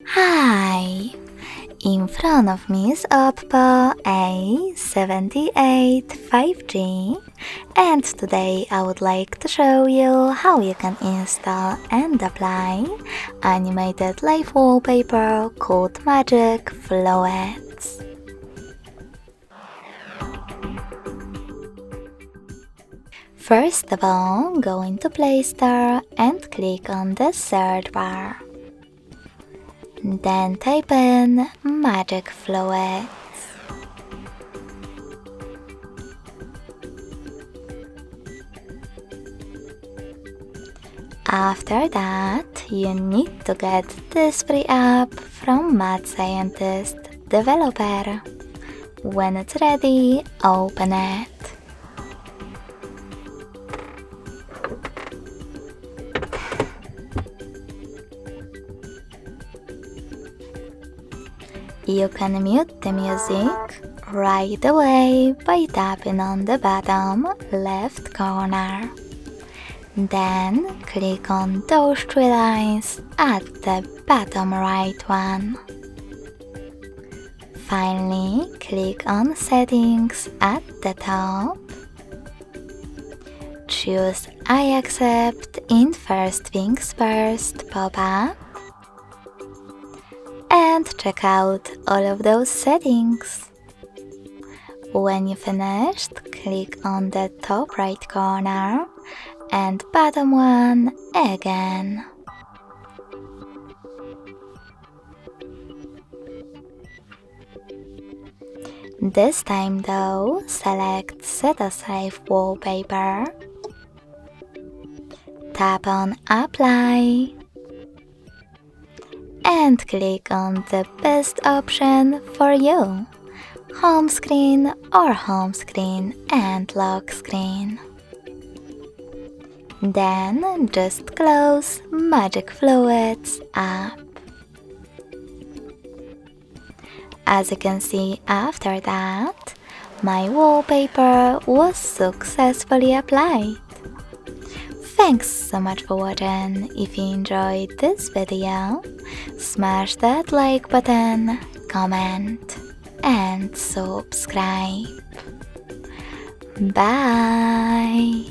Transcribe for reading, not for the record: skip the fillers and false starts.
Hi! In front of me is Oppo A78 5G, and today I would like to show you how you can install and apply animated live wallpaper called Magic Flowettes. First of all, go into Play Store and click on the search bar. Then type in Magic Flowettes. After that, you need to get this free app from Mad Scientist developer. When it's ready, open it. You can mute the music right away by tapping on the bottom left corner. Then click on those three lines at the bottom right one. Finally, click on Settings at the top. Choose I accept in first things first pop-up. And check out all of those settings. When you finished, click on the top right corner and bottom one again. This time though, select Set as Live Wallpaper, tap on Apply, and click on the best option for you, home screen or home screen and lock screen. Then just close Magic Flowettes app. As you can see after that, my wallpaper was successfully applied. Thanks so much for watching. If you enjoyed this video, smash that like button, comment and subscribe. Bye!